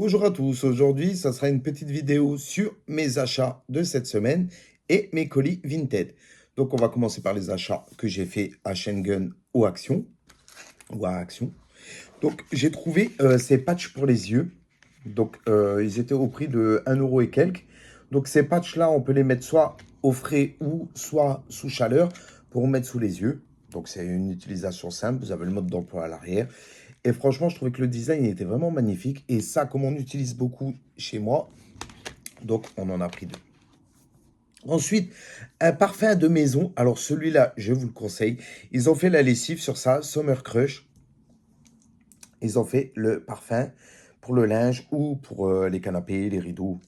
Bonjour à tous, aujourd'hui ça sera une petite vidéo sur mes achats de cette semaine et mes colis Vinted. Donc on va commencer par les achats que j'ai fait à Schengen ou Action. Ou à Action. Donc j'ai trouvé ces patchs pour les yeux. Donc ils étaient au prix de 1 € et quelques. Donc ces patchs là on peut les mettre soit au frais ou soit sous chaleur pour mettre sous les yeux. Donc c'est une utilisation simple, vous avez le mode d'emploi à l'arrière. Et franchement, je trouvais que le design était vraiment magnifique. Et ça, comme on utilise beaucoup chez moi, donc on en a pris deux. Ensuite, un parfum de maison. Alors celui-là, je vous le conseille. Ils ont fait la lessive sur ça, Summer Crush. Ils ont fait le parfum pour le linge ou pour les canapés, les rideaux,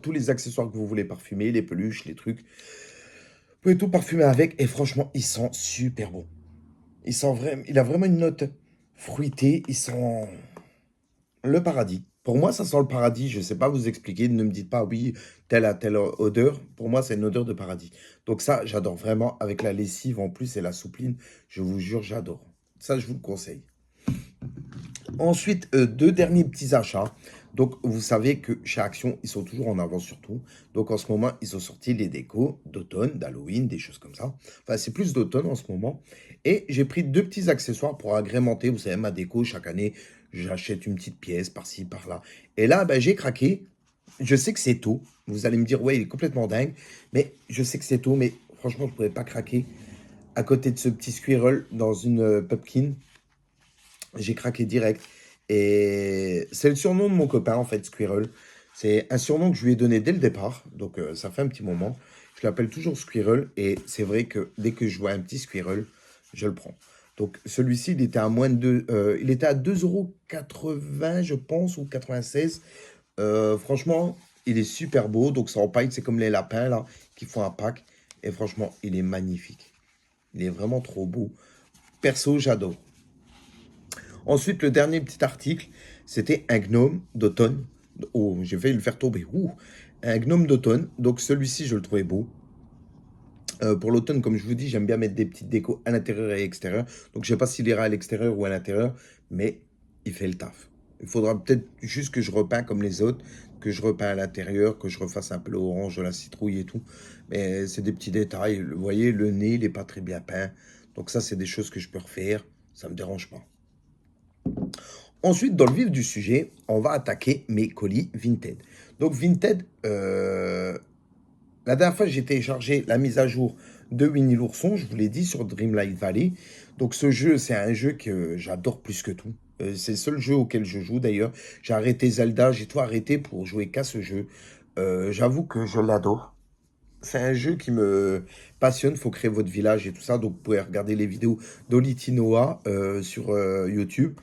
tous les accessoires que vous voulez parfumer, les peluches, les trucs. Vous pouvez tout parfumer avec et franchement, ils sont super bons. Il a vraiment une note fruitée. Ils sont le paradis. Pour moi, ça sent le paradis. Je ne sais pas vous expliquer. Ne me dites pas, oui, telle à telle odeur. Pour moi, c'est une odeur de paradis. Donc ça, j'adore vraiment. Avec la lessive en plus et la soupline, je vous jure, j'adore. Ça, je vous le conseille. Ensuite, deux derniers petits achats. Donc, vous savez que chez Action, ils sont toujours en avance sur tout. Donc, en ce moment, ils ont sorti les décos d'automne, d'Halloween, des choses comme ça. Enfin, c'est plus d'automne en ce moment. Et j'ai pris deux petits accessoires pour agrémenter, vous savez, ma déco. Chaque année, j'achète une petite pièce par-ci, par-là. Et là, ben, j'ai craqué. Je sais que c'est tôt. Vous allez me dire, ouais, il est complètement dingue. Mais je sais que c'est tôt, mais franchement, je ne pouvais pas craquer à côté de ce petit squirrel dans une Pupkin. J'ai craqué direct. Et c'est le surnom de mon copain, en fait, Squirrel. C'est un surnom que je lui ai donné dès le départ. Donc, ça fait un petit moment. Je l'appelle toujours Squirrel. Et c'est vrai que dès que je vois un petit Squirrel, je le prends. Donc, celui-ci, il était à moins de il était à 2,80 € je pense, ou 96. Franchement, il est super beau. Donc, ça en paille, c'est comme les lapins, là, qui font un pack. Et franchement, il est magnifique. Il est vraiment trop beau. Perso, j'adore. Ensuite, le dernier petit article, c'était un gnome d'automne. Oh, j'ai failli le faire tomber. Ouh. Un gnome d'automne. Donc celui-ci, je le trouvais beau. Pour l'automne, comme je vous dis, j'aime bien mettre des petites décos à l'intérieur et à l'extérieur. Donc je ne sais pas s'il ira à l'extérieur ou à l'intérieur, mais il fait le taf. Il faudra peut-être juste que je repeins comme les autres, que je repeins à l'intérieur, que je refasse un peu l'orange, la citrouille et tout. Mais c'est des petits détails. Vous voyez, le nez, il n'est pas très bien peint. Donc ça, c'est des choses que je peux refaire. Ça ne me dérange pas. Ensuite, dans le vif du sujet, on va attaquer mes colis Vinted. Donc Vinted, la dernière fois, j'ai téléchargé la mise à jour de Winnie l'ourson, je vous l'ai dit, sur Dreamlight Valley. Donc ce jeu, c'est un jeu que j'adore plus que tout. C'est le seul jeu auquel je joue d'ailleurs. J'ai arrêté Zelda, j'ai tout arrêté pour jouer qu'à ce jeu. J'avoue que je l'adore. C'est un jeu qui me passionne, faut créer votre village et tout ça. Donc vous pouvez regarder les vidéos d'Olitinoa sur YouTube.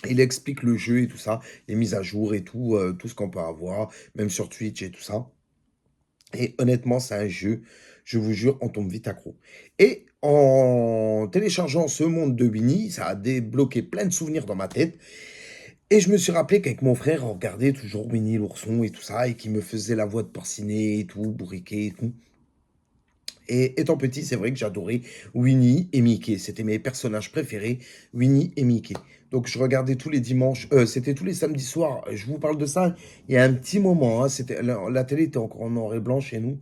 Il explique le jeu et tout ça, les mises à jour et tout, tout ce qu'on peut avoir, même sur Twitch et tout ça. Et honnêtement, c'est un jeu, je vous jure, on tombe vite accro. Et en téléchargeant ce monde de Winnie, ça a débloqué plein de souvenirs dans ma tête. Et je me suis rappelé qu'avec mon frère, on regardait toujours Winnie l'ourson et tout ça, et qu'il me faisait la voix de Porcinet et tout, bourriquet et tout. Et étant petit, c'est vrai que j'adorais Winnie et Mickey. C'était mes personnages préférés, Winnie et Mickey. Donc je regardais tous les dimanches, c'était tous les samedis soirs. Je vous parle de ça il y a un petit moment, hein. C'était la télé était encore en noir et blanc chez nous.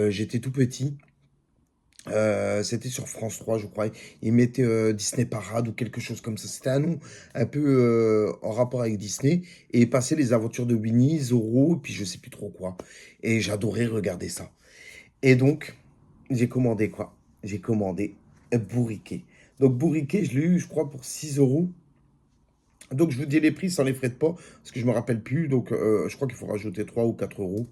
J'étais tout petit. C'était sur France 3, je crois. Ils mettaient Disney Parade ou quelque chose comme ça. C'était un nom un peu en rapport avec Disney. Et ils passaient les aventures de Winnie, Zorro, et puis je sais plus trop quoi. Et j'adorais regarder ça. Et donc, j'ai commandé quoi? J'ai commandé un bourriquet. Donc, bourriquet, je l'ai eu, je crois, pour 6 €. Donc, je vous dis les prix sans les frais de port, parce que je me rappelle plus. Donc, je crois qu'il faut rajouter 3 ou 4 €.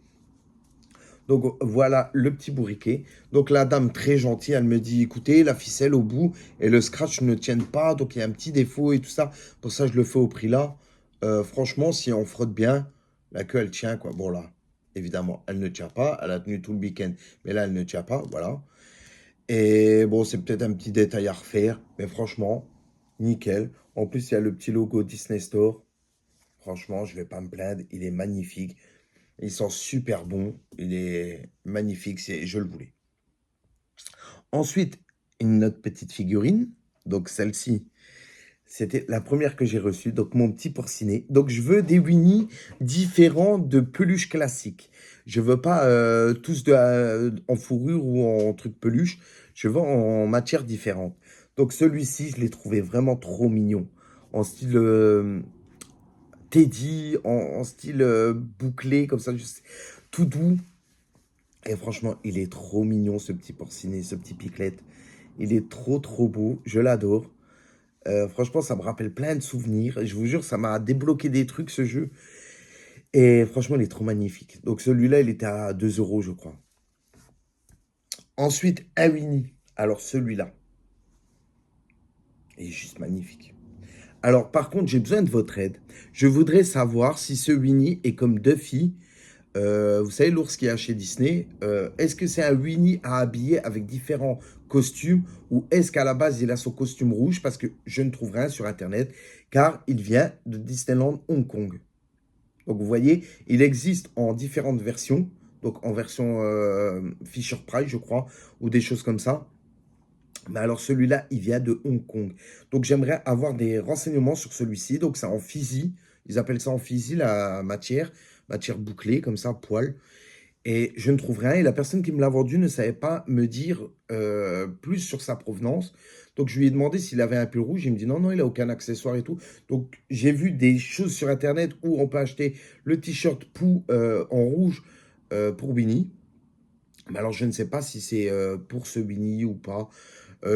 Donc, voilà le petit bourriquet. Donc, la dame très gentille, elle me dit, écoutez, la ficelle au bout et le scratch ne tiennent pas. Donc, il y a un petit défaut et tout ça. Pour ça, je le fais au prix là. Franchement, si on frotte bien, la queue, elle tient, quoi. Bon, là, évidemment, elle ne tient pas. Elle a tenu tout le week-end, mais là, elle ne tient pas. Voilà. Et bon, c'est peut-être un petit détail à refaire, mais franchement, nickel. En plus, il y a le petit logo Disney Store. Franchement, je vais pas me plaindre. Il est magnifique. Il sent super bon. Il est magnifique. Je le voulais. Ensuite, une autre petite figurine. Donc, celle-ci, C'était la première que j'ai reçue, donc mon petit porcinet. Donc je veux des Winnie différents de peluche classiques. Je veux pas tous en fourrure ou en truc peluche. Je veux en matière différente. Donc celui-ci, je l'ai trouvé vraiment trop mignon. En style Teddy, en style bouclé, comme ça, tout doux. Et franchement, il est trop mignon, ce petit porcinet, ce petit piclette. Il est trop, trop beau. Je l'adore. Franchement, ça me rappelle plein de souvenirs. Et je vous jure, ça m'a débloqué des trucs, ce jeu. Et franchement, il est trop magnifique. Donc celui-là, il était à 2 euros, je crois. Ensuite, un Winnie. Alors celui-là, il est juste magnifique. Alors par contre, j'ai besoin de votre aide. Je voudrais savoir si ce Winnie est comme Duffy. Vous savez, l'ours qu'il y a chez Disney. Est-ce que c'est un Winnie à habiller avec différents costumes ou est-ce qu'à la base, il a son costume rouge? Parce que je ne trouve rien sur Internet, car il vient de Disneyland Hong Kong. Donc vous voyez, il existe en différentes versions, donc en version Fisher Price, je crois, ou des choses comme ça. Mais alors celui-là, il vient de Hong Kong. Donc j'aimerais avoir des renseignements sur celui-ci. Donc c'est en physi, ils appellent ça en physi la matière, matière bouclée, comme ça, poil. Et je ne trouve rien. Et la personne qui me l'a vendu ne savait pas me dire plus sur sa provenance. Donc je lui ai demandé s'il avait un pull rouge. Il me dit non, non, il n'a aucun accessoire et tout. Donc j'ai vu des choses sur Internet où on peut acheter le t-shirt Pou en rouge pour Winnie. Mais alors je ne sais pas si c'est pour ce Winnie ou pas.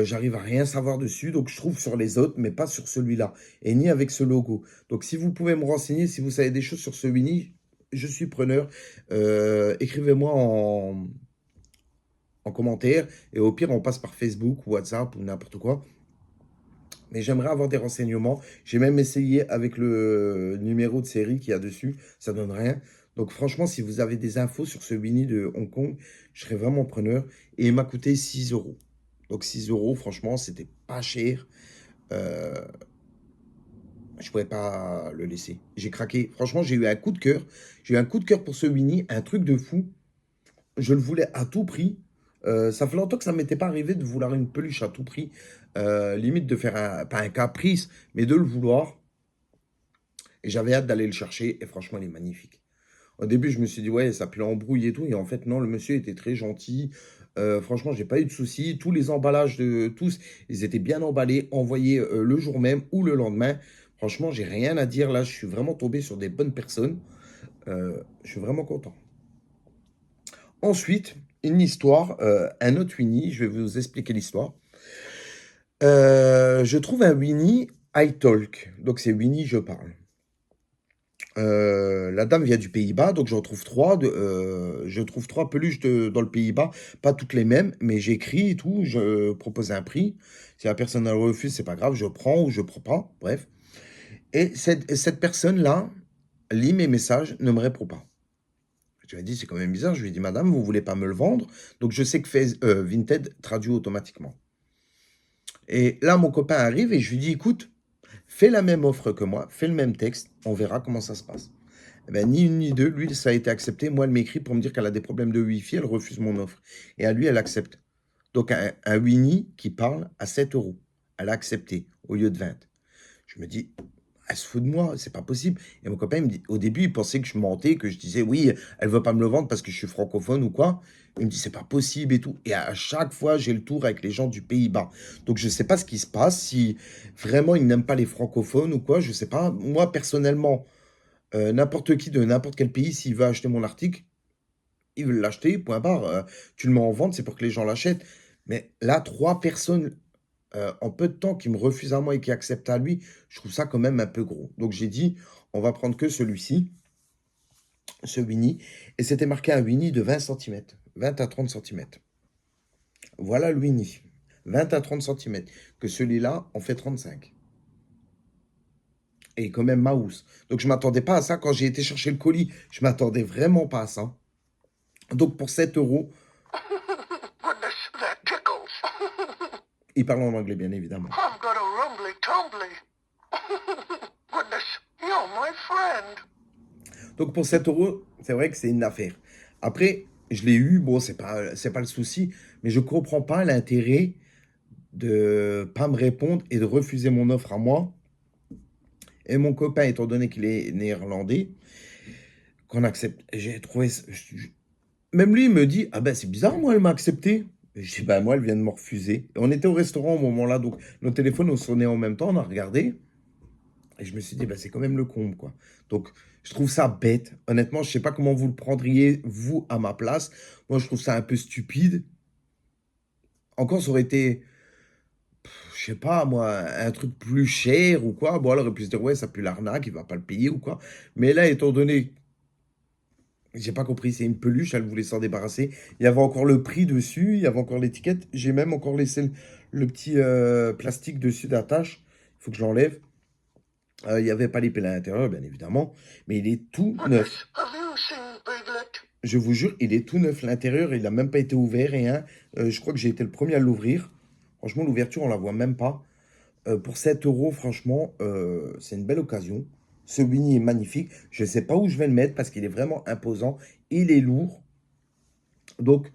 J'arrive à rien savoir dessus. Donc je trouve sur les autres, mais pas sur celui-là. Et ni avec ce logo. Donc si vous pouvez me renseigner, si vous savez des choses sur ce Winnie, je suis preneur. Écrivez-moi en commentaire. Et au pire, on passe par Facebook ou WhatsApp ou n'importe quoi. Mais j'aimerais avoir des renseignements. J'ai même essayé avec le numéro de série qu'il y a dessus. Ça donne rien. Donc franchement, si vous avez des infos sur ce Winnie de Hong Kong, je serais vraiment preneur. Et il m'a coûté 6 euros. Donc 6 euros, franchement, c'était pas cher. Euh, je pourrais pas le laisser. J'ai craqué. Franchement, j'ai eu un coup de cœur. J'ai eu un coup de cœur pour ce Winnie. Un truc de fou. Je le voulais à tout prix. Ça fait longtemps que ça ne m'était pas arrivé de vouloir une peluche à tout prix. Limite de faire pas un caprice, mais de le vouloir. Et j'avais hâte d'aller le chercher. Et franchement, il est magnifique. Au début, je me suis dit, ouais, ça pue l'embrouille et tout. Et en fait, non, le monsieur était très gentil. Franchement, j'ai pas eu de soucis. Tous les emballages de tous, ils étaient bien emballés, envoyés le jour même ou le lendemain. Franchement, j'ai rien à dire là. Je suis vraiment tombé sur des bonnes personnes. Je suis vraiment content. Ensuite, une histoire, un autre Winnie, je vais vous expliquer l'histoire. Je trouve un Winnie I Talk, donc c'est Winnie Je parle. La dame vient du Pays-Bas, donc je trouve trois peluches dans le Pays-Bas, pas toutes les mêmes, mais j'écris et tout, je propose un prix. Si la personne elle refuse, c'est pas grave, je prends ou je prends pas, bref. Et cette personne-là lit mes messages, ne me répond pas. Je lui ai dit, c'est quand même bizarre. Je lui ai dit, madame, vous voulez pas me le vendre? Donc, je sais que Vinted traduit automatiquement. Et là, mon copain arrive et je lui dis, écoute, fais la même offre que moi, fais le même texte, on verra comment ça se passe. Eh ben, ni une ni deux, lui, ça a été accepté. Moi, elle m'écrit pour me dire qu'elle a des problèmes de Wi-Fi, elle refuse mon offre. Et à lui, elle accepte. Donc, un Winnie qui parle à 7 euros. Elle a accepté au lieu de 20. Je me dis, elle se fout de moi, c'est pas possible. Et mon copain, il me dit, au début, il pensait que je mentais, que je disais, oui, elle veut pas me le vendre parce que je suis francophone ou quoi. Il me dit, c'est pas possible et tout. Et à chaque fois, j'ai le tour avec les gens du Pays-Bas. Donc, je sais pas ce qui se passe, si vraiment ils n'aiment pas les francophones ou quoi, je sais pas. Moi, personnellement, n'importe qui de n'importe quel pays, s'il veut acheter mon article, il veut l'acheter, point barre. Tu le mets en vente, c'est pour que les gens l'achètent. Mais là, trois personnes en peu de temps qui me refuse à moi et qui accepte à lui, je trouve ça quand même un peu gros. Donc j'ai dit, on va prendre que celui-ci, ce Winnie. Et c'était marqué un Winnie de 20 centimètres, 20 à 30 centimètres. Voilà le Winnie, 20 à 30 centimètres. Que celui-là, on fait 35. Et quand même Maus. Donc je m'attendais pas à ça. Quand j'ai été chercher le colis, je m'attendais vraiment pas à ça. Donc pour 7 euros, Goodness, that tickles. il parle en anglais bien évidemment. I've got a rumbly tumbly. Goodness, you're my friend. Donc pour 7 euros, c'est vrai que c'est une affaire. Après, je l'ai eu, bon, c'est pas le souci, mais je comprends pas l'intérêt de pas me répondre et de refuser mon offre à moi. Et mon copain, étant donné qu'il est néerlandais, qu'on accepte. J'ai trouvé. Même lui, il me dit, ah ben c'est bizarre, moi, elle m'a accepté. Et je dis, ben moi, elle vient de me refuser. Et on était au restaurant au moment-là, donc nos téléphones ont sonné en même temps, on a regardé. Et je me suis dit, ben c'est quand même le comble, quoi. Donc, je trouve ça bête. Honnêtement, je sais pas comment vous le prendriez, vous, à ma place. Moi, je trouve ça un peu stupide. Encore, ça aurait été, je sais pas, moi, un truc plus cher ou quoi. Bon, elle aurait pu se dire, ouais, ça pue l'arnaque, il va pas le payer ou quoi. Mais là, étant donné, j'ai pas compris, c'est une peluche, elle voulait s'en débarrasser. Il y avait encore le prix dessus, il y avait encore l'étiquette. J'ai même encore laissé le petit plastique dessus d'attache. Il faut que je l'enlève. Il n'y avait pas les pelles à l'intérieur, bien évidemment. Mais il est tout neuf. Goodness, have you seen Piglet? Je vous jure, il est tout neuf. L'intérieur, il n'a même pas été ouvert, rien. Je crois que j'ai été le premier à l'ouvrir. Franchement, l'ouverture, on la voit même pas. Pour 7 euros, franchement, c'est une belle occasion. Ce Winnie est magnifique. Je ne sais pas où je vais le mettre parce qu'il est vraiment imposant. Il est lourd. Donc,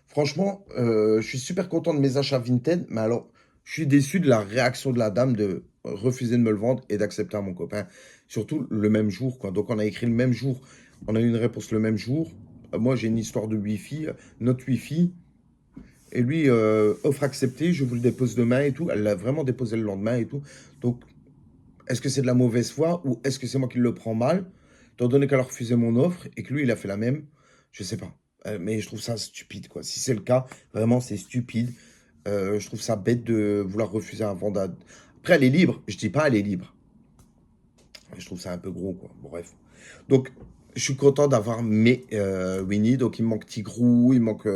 franchement, je suis super content de mes achats Vinted. Mais alors, je suis déçu de la réaction de la dame de refuser de me le vendre et d'accepter à mon copain. Surtout le même jour, quoi. Donc, on a écrit le même jour. On a eu une réponse le même jour. Moi, j'ai une histoire de Wi-Fi, notre Wi-Fi. Et lui, offre acceptée, je vous le dépose demain et tout. Elle l'a vraiment déposé le lendemain et tout. Donc, est-ce que c'est de la mauvaise foi ou est-ce que c'est moi qui le prends mal, étant donné qu'elle a refusé mon offre et que lui, il a fait la même? Je sais pas. Mais je trouve ça stupide, quoi. Si c'est le cas, vraiment, c'est stupide. Je trouve ça bête de vouloir refuser un vendeur. Après, elle est libre. Je dis pas elle est libre. Je trouve ça un peu gros, quoi. Bref. Donc, je suis content d'avoir mes Winnie. Donc, il me manque Tigrou, il me manque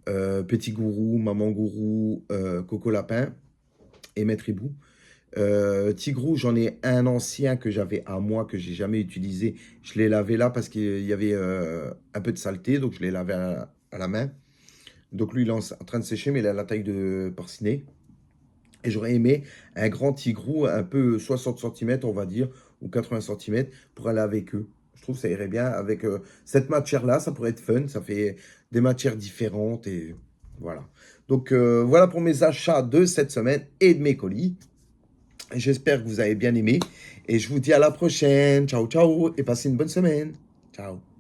Petit Gourou, Maman Gourou, Coco Lapin et Maître Hibou. Tigrou, j'en ai un ancien que j'avais à moi, que j'ai jamais utilisé. Je l'ai lavé là parce qu'il y avait un peu de saleté, donc je l'ai lavé à la main. Donc lui, il est en train de sécher, mais il a la taille de porcinet. Et j'aurais aimé un grand tigrou, un peu 60 cm, on va dire, ou 80 cm, pour aller avec eux. Je trouve que ça irait bien avec cette matière-là, ça pourrait être fun, ça fait des matières différentes et voilà. Donc voilà pour mes achats de cette semaine et de mes colis. J'espère que vous avez bien aimé et je vous dis à la prochaine. Ciao, ciao et passez une bonne semaine. Ciao.